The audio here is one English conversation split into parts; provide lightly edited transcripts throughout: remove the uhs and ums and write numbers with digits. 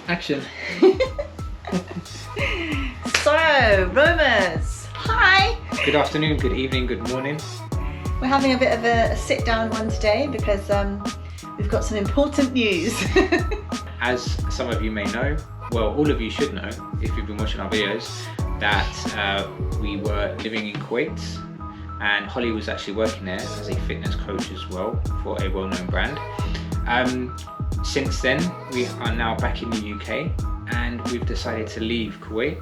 Action. So, Romers, hi! Good afternoon, good evening, good morning. We're having a bit of a sit-down one today because we've got some important news. As some of you may know, well, all of you should know if you've been watching our videos, that we were living in Kuwait and Holly was actually working there as a fitness coach as well for a well-known brand. Since then, we are now back in the UK and we've decided to leave Kuwait.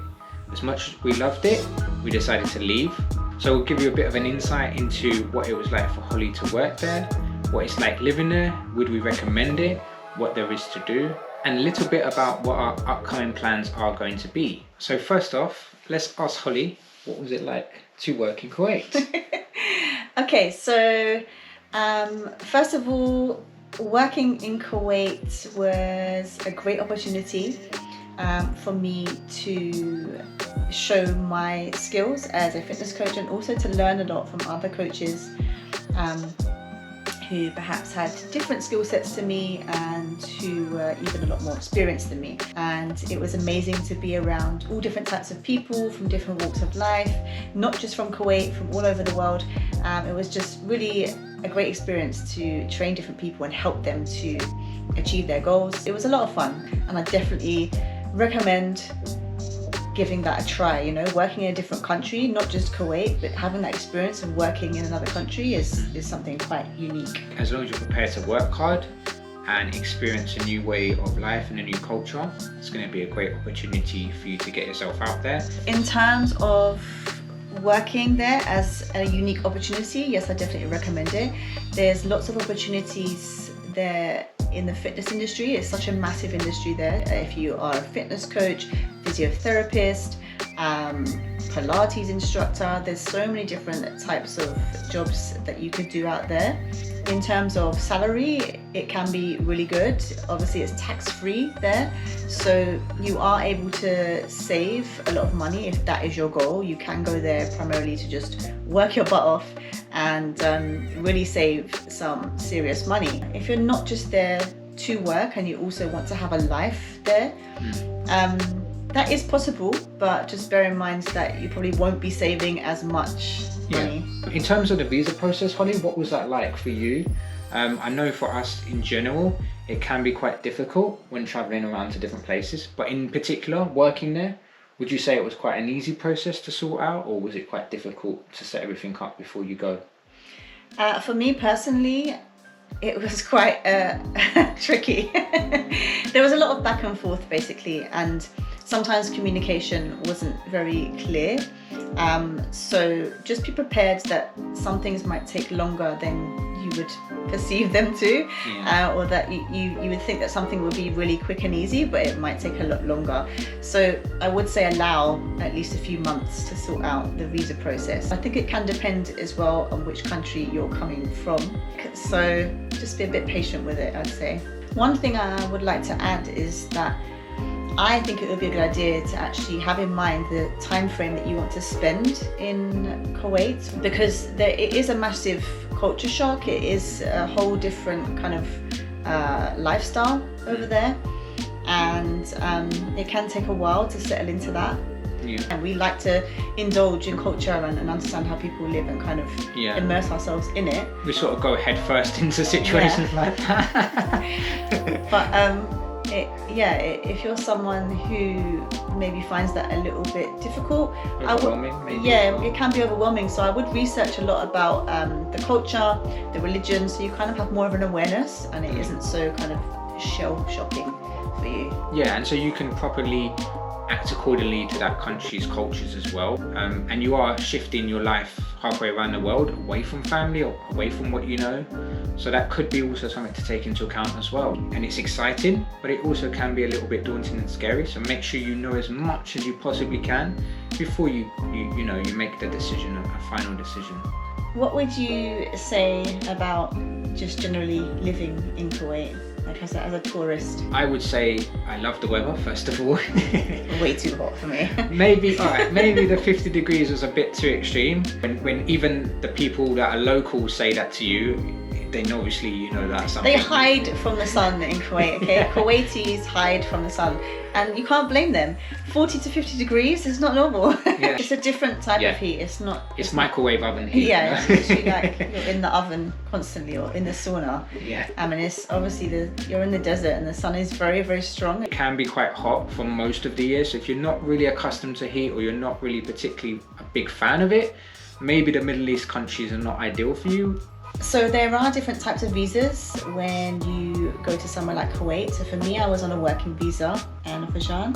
As much as we loved it, we decided to leave. So we'll give you a bit of an insight into what it was like for Holly to work there, what it's like living there, would we recommend it, what there is to do, and a little bit about what our upcoming plans are going to be. So first off, let's ask Holly, what was it like to work in Kuwait? Okay, so first of all, working in Kuwait was a great opportunity for me to show my skills as a fitness coach and also to learn a lot from other coaches who perhaps had different skill sets to me and who were even a lot more experienced than me. And it was amazing to be around all different types of people from different walks of life, not just from Kuwait, from all over the world. It was just really a great experience to train different people and help them to achieve their goals. It was a lot of fun and I definitely recommend giving that a try. You know, working in a different country, not just Kuwait, but having that experience of working in another country is something quite unique. As long as you're prepared to work hard and experience a new way of life and a new culture, it's going to be a great opportunity for you to get yourself out there. In terms of working there as a unique opportunity, yes, I definitely recommend it. There's lots of opportunities there in the fitness industry. It's such a massive industry there. If you are a fitness coach, physiotherapist, Pilates instructor, there's so many different types of jobs that you could do out there. In terms of salary, it can be really good. Obviously it's tax-free there, so you are able to save a lot of money if that is your goal. You can go there primarily to just work your butt off and really save some serious money. If you're not just there to work and you also want to have a life there, that is possible, but just bear in mind that you probably won't be saving as much money. In terms of the visa process, Holly, what was that like for you? I know for us in general, it can be quite difficult when traveling around to different places, but in particular, working there, would you say it was quite an easy process to sort out, or was it quite difficult to set everything up before you go? For me personally, it was quite tricky. There was a lot of back and forth basically, and sometimes communication wasn't very clear. So just be prepared that some things might take longer than you would perceive them to, or that you would think that something would be really quick and easy, but it might take a lot longer. So I would say allow at least a few months to sort out the visa process. I think it can depend as well on which country you're coming from. So just be a bit patient with it, I'd say. One thing I would like to add is that I think it would be a good idea to actually have in mind the time frame that you want to spend in Kuwait, because it is a massive culture shock. It is a whole different kind of lifestyle over there, and it can take a while to settle into that. And we like to indulge in culture and understand how people live and kind of immerse ourselves in it. We sort of go head first into situations like that. But if you're someone who maybe finds that a little bit difficult, it can be overwhelming. So I would research a lot about the culture, the religion, so you kind of have more of an awareness and it isn't so kind of shell shocking for you. Yeah, and so you can properly act accordingly to that country's cultures as well. And you are shifting your life halfway around the world, away from family or away from what you know. So that could be also something to take into account as well. And it's exciting, but it also can be a little bit daunting and scary. So make sure you know as much as you possibly can before you make the decision, a final decision. What would you say about just generally living in Kuwait? Like as a tourist? I would say I love the weather, first of all. Way too hot for me. Maybe the 50 degrees was a bit too extreme. When even the people that are local say that to you, then obviously you know that's something. They hide from the sun in Kuwait, okay? Kuwaitis hide from the sun, and you can't blame them. 40 to 50 degrees is not normal. Yeah. It's a different type of heat. It's not. It's microwave oven heat. Yeah, it's literally like you're in the oven constantly or in the sauna. Yeah. I mean, it's obviously you're in the desert and the sun is very, very strong. It can be quite hot for most of the year, so if you're not really accustomed to heat or you're not really particularly a big fan of it, maybe the Middle East countries are not ideal for you. So there are different types of visas when you go to somewhere like Kuwait. So for me, I was on a working visa, and for Jean.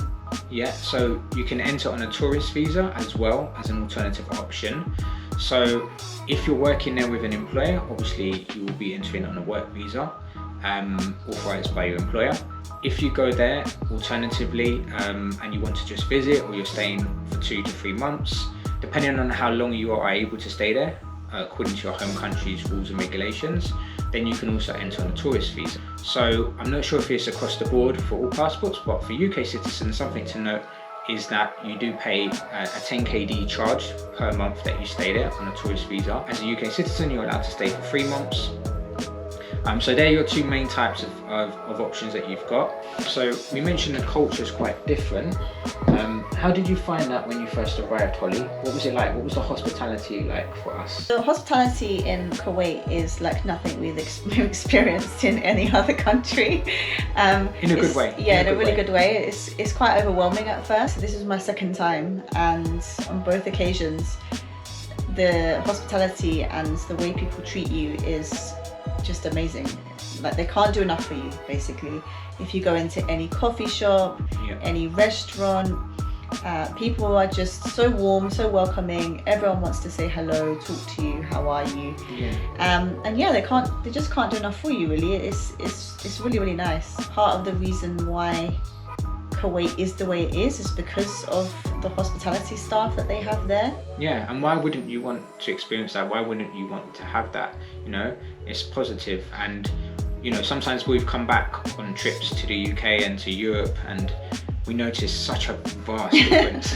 Yeah, so you can enter on a tourist visa as well as an alternative option. So if you're working there with an employer, obviously you will be entering on a work visa, authorized by your employer. If you go there alternatively and you want to just visit, or you're staying for 2 to 3 months, depending on how long you are able to stay there, according to your home country's rules and regulations, then you can also enter on a tourist visa. So I'm not sure if it's across the board for all passports, but for UK citizens, something to note is that you do pay a 10 KD charge per month that you stay there on a tourist visa. As a UK citizen, you're allowed to stay for 3 months. So they're your two main types of options that you've got. So we mentioned the culture is quite different. How did you find that when you first arrived, Holly? What was it like? What was the hospitality like for us? The hospitality in Kuwait is like nothing we've experienced in any other country. In a good way. Yeah, in a really good way. It's quite overwhelming at first. This is my second time, and on both occasions, the hospitality and the way people treat you is just amazing. Like, they can't do enough for you, basically. If you go into any coffee shop, any restaurant, people are just so warm, so welcoming. Everyone wants to say hello, talk to you, how are you? And yeah, they just can't do enough for you, really. It's really, really nice. Part of the reason why Kuwait is the way it is because of the hospitality staff that they have there. Yeah, and why wouldn't you want to experience that? Why wouldn't you want to have that? You know, it's positive. And you know, sometimes we've come back on trips to the UK and to Europe, and we notice such a vast difference.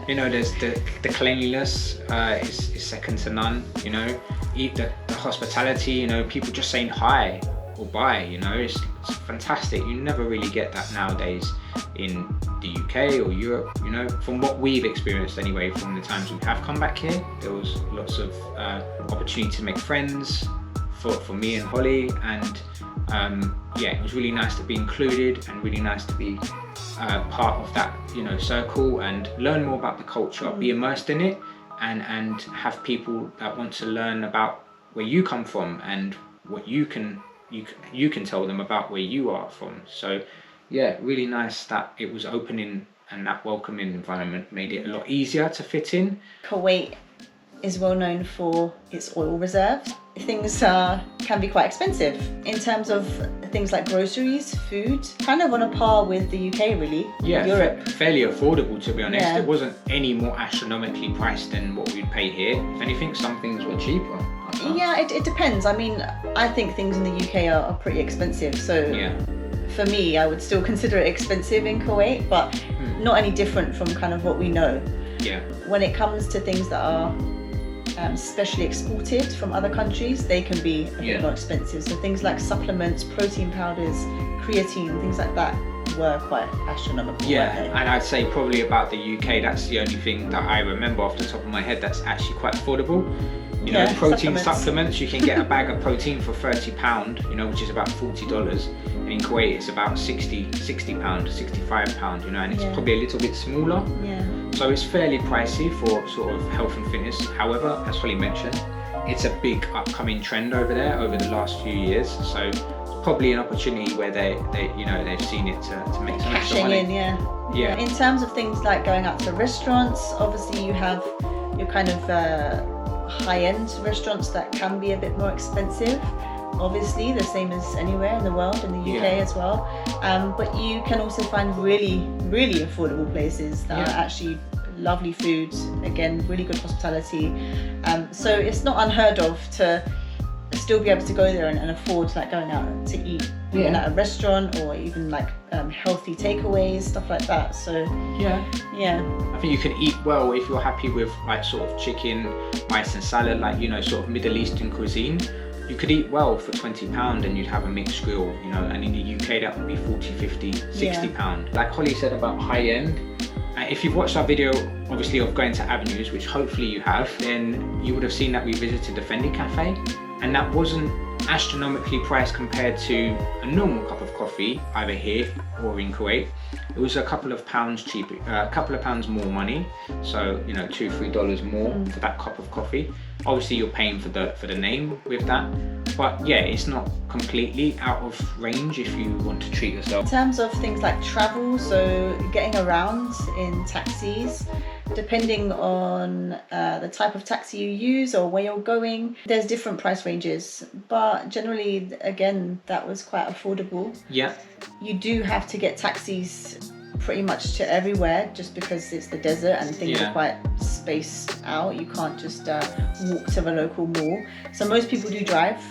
You know, there's the cleanliness is second to none. You know, the hospitality. You know, people just saying hi or bye. You know, it's fantastic. You never really get that nowadays in the UK or Europe. You know, from what we've experienced anyway, from the times we have come back here, there was lots of opportunity to make friends for me and Holly, and yeah, it was really nice to be included and really nice to be part of that, you know, circle and learn more about the culture, be immersed in it, and have people that want to learn about where you come from and what you can tell them about where you are from. So yeah, really nice that it was opening, and that welcoming environment made it a lot easier to fit in. Kuwait is well known for its oil reserves. Things can be quite expensive in terms of things like groceries, food, kind of on a par with the UK, really. Yeah, Europe. Fairly affordable, to be honest. Yeah. It wasn't any more astronomically priced than what we'd pay here. If anything, some things were cheaper. Yeah, it depends. I mean, I think things in the UK are pretty expensive, so yeah, for me, I would still consider it expensive in Kuwait, but not any different from kind of what we know. Yeah. When it comes to things that are specially exported from other countries, they can be a bit more expensive. So things like supplements, protein powders, creatine, things like that were quite astronomical. Yeah, and I'd say probably about the UK, that's the only thing that I remember off the top of my head that's actually quite affordable. You know, protein supplements, you can get a bag of protein for £30, you know, which is about $40. And in Kuwait, it's about £60, £65, you know, and it's probably a little bit smaller. Yeah. So it's fairly pricey for sort of health and fitness. However, as Holly mentioned, it's a big upcoming trend over there over the last few years. So it's probably an opportunity where they've seen it to make some extra money. Yeah. In terms of things like going out to restaurants, obviously you have your kind of high-end restaurants that can be a bit more expensive, obviously the same as anywhere in the world, in the UK as well, but you can also find really, really affordable places that are actually lovely food, again, really good hospitality, so it's not unheard of to still be able to go there and afford like going out to eat even at a restaurant, or even like healthy takeaways, stuff like that. So I think you can eat well if you're happy with like sort of chicken, rice and salad, like, you know, sort of Middle Eastern cuisine. you could eat well for £20 and you'd have a mixed grill, you know, and in the UK that would be 40, 50, 60 pound. Like Holly said about high end, if you've watched our video, obviously, of going to Avenues, which hopefully you have, then you would have seen that we visited the Fendi Cafe, and that wasn't astronomically priced compared to a normal cup of coffee, either here or in Kuwait. It was a couple of pounds cheaper, a couple of pounds more money, so you know, $2-3 more for that cup of coffee. Obviously, you're paying for the name with that, but yeah, it's not completely out of range if you want to treat yourself. In terms of things like travel, so getting around in taxis, depending on the type of taxi you use or where you're going, there's different price ranges, but generally, again, that was quite affordable. Yeah. You do have to get taxis pretty much to everywhere just because it's the desert and things are quite spaced out. You can't just walk to the local mall. So most people do drive.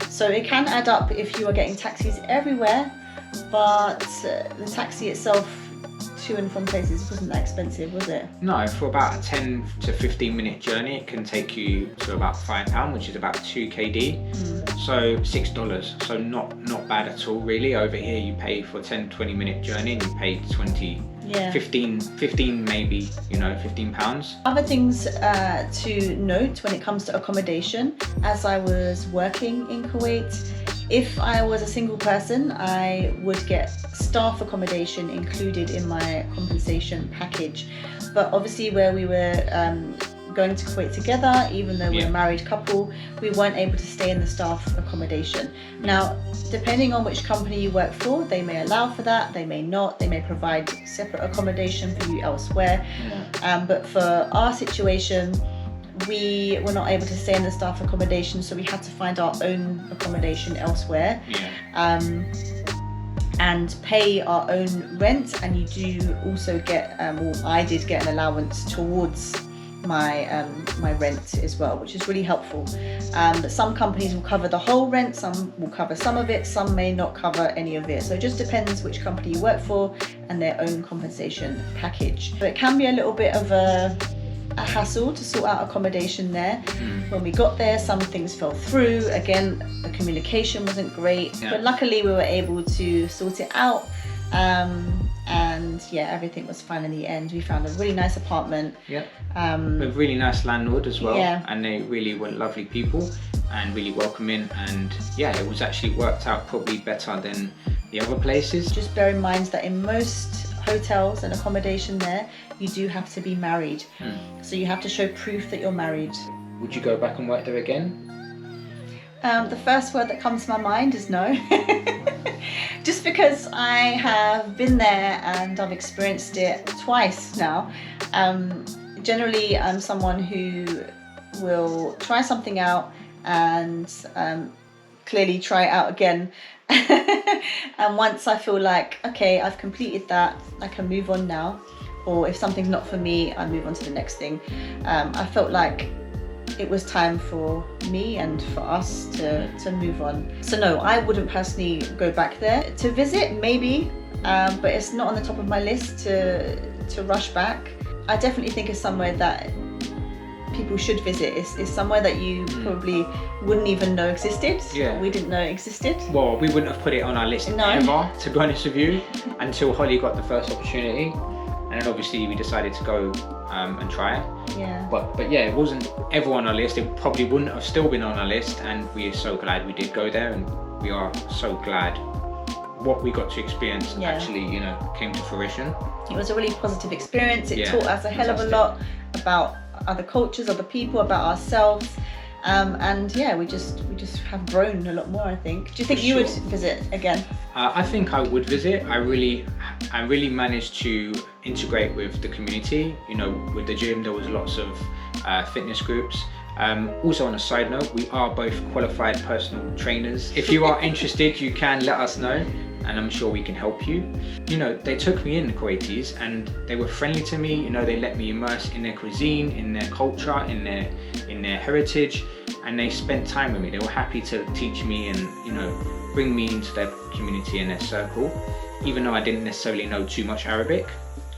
So it can add up if you are getting taxis everywhere, but the taxi itself to and from places wasn't that expensive, was it? No, for about a 10 to 15 minute journey, it can take you to about £5, which is about 2 KD. So $6, so not bad at all really. Over here you pay for a 10-20 minute journey and you pay 20, 15 maybe, you know, £15. Other things to note when it comes to accommodation, as I was working in Kuwait, if I was a single person, I would get staff accommodation included in my compensation package. But obviously where we were going to Kuwait together, even though we're a married couple, we weren't able to stay in the staff accommodation. Now, depending on which company you work for, they may allow for that, they may not, they may provide separate accommodation for you elsewhere. But for our situation, we were not able to stay in the staff accommodation, so we had to find our own accommodation elsewhere. And pay our own rent, and you do also get, well, I did get an allowance towards my my rent as well, which is really helpful. But some companies will cover the whole rent, some will cover some of it, some may not cover any of it. So it just depends which company you work for and their own compensation package. So it can be a little bit of a hassle to sort out accommodation there. When we got there, some things fell through. Again, the communication wasn't great, but luckily we were able to sort it out. And yeah, everything was fine in the end. We found a really nice apartment. A really nice landlord as well, and they really were lovely people and really welcoming, and yeah, it was actually worked out probably better than the other places. Just bear in mind that in most hotels and accommodation there, you do have to be married. So you have to show proof that you're married. Would you go back and work there again? The first word that comes to my mind is no. Just because I have been there and I've experienced it twice now. Generally, I'm someone who will try something out and clearly try it out again. And once I feel like, okay, I've completed that, I can move on now. Or if something's not for me, I move on to the next thing. I felt like it was time for me and for us to move on. So no, I wouldn't personally go back there. To visit, maybe, but it's not on the top of my list to rush back. I definitely think it's somewhere that people should visit. It's somewhere that you probably wouldn't even know existed. We didn't know it existed. Well, we wouldn't have put it on our list ever, to be honest with you, until Holly got the first opportunity. And then obviously we decided to go and try it. But yeah, it wasn't ever on our list. It probably wouldn't have still been on our list, and we are so glad we did go there, and we are so glad what we got to experience actually, you know, came to fruition. It was a really positive experience. It taught us a hell of a lot about other cultures, other people, about ourselves. And yeah, we just have grown a lot more, I think. Do you think you would visit again? I think I would visit. I really managed to integrate with the community. You know, with the gym, there was lots of fitness groups. Also, on a side note, we are both qualified personal trainers. If you are interested, you can let us know, and I'm sure we can help you. You know, they took me in, the Kuwaitis, and they were friendly to me. You know, they let me immerse in their cuisine, in their culture, in their heritage, and they spent time with me. They were happy to teach me and, you know, bring me into their community and their circle, even though I didn't necessarily know too much Arabic.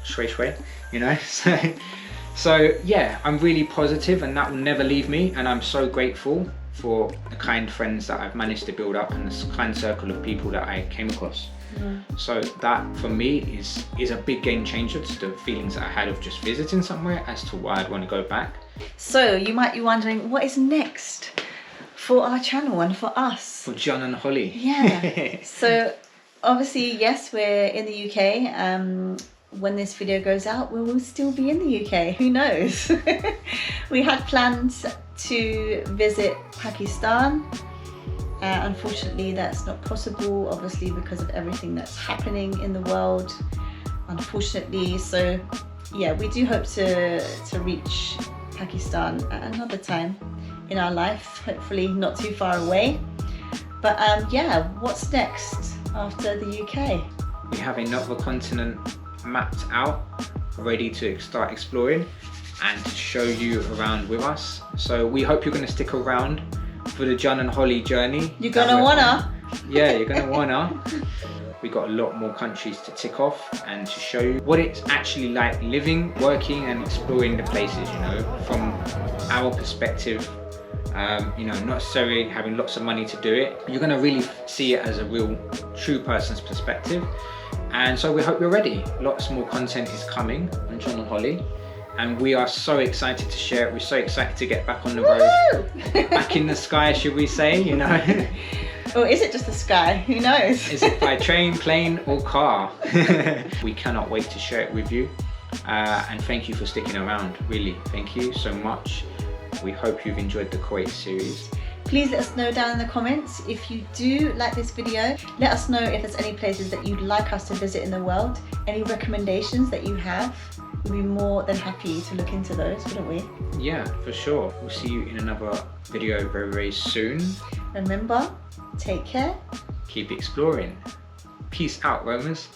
Shway shway, you know. So yeah, I'm really positive, and that will never leave me, and I'm so grateful for the kind friends that I've managed to build up and the kind circle of people that I came across. So that for me is a big game changer to the feelings that I had of just visiting somewhere as to why I'd want to go back. So you might be wondering, what is next for our channel and for us? For John and Holly. Yeah. So obviously, yes, we're in the UK. When this video goes out, we will still be in the UK. Who knows? We had plans to visit Pakistan. Unfortunately, that's not possible, obviously, because of everything that's happening in the world, unfortunately. So yeah, we do hope to reach Pakistan at another time in our life, hopefully not too far away. But yeah, what's next after the UK? We have another continent mapped out, ready to start exploring and to show you around with us. So we hope you're going to stick around for the John and Holly journey. You're gonna wanna. Yeah, you're gonna wanna. We got a lot more countries to tick off and to show you what it's actually like living, working and exploring the places, you know, from our perspective. You know, not necessarily having lots of money to do it. You're gonna really see it as a real, true person's perspective. And so we hope you're ready. Lots more content is coming on John and Holly. And we are so excited to share it. We're so excited to get back on the road. Back in the sky, should we say, you know? Or is it just the sky? Who knows? Is it by train, plane or car? We cannot wait to share it with you. And thank you for sticking around, really. Thank you so much. We hope you've enjoyed the Kuwait series. Please let us know down in the comments if you do like this video. Let us know if there's any places that you'd like us to visit in the world. Any recommendations that you have. We'd be more than happy to look into those, wouldn't we? Yeah, for sure. We'll see you in another video very, very soon. Remember, take care. Keep exploring. Peace out, roamers.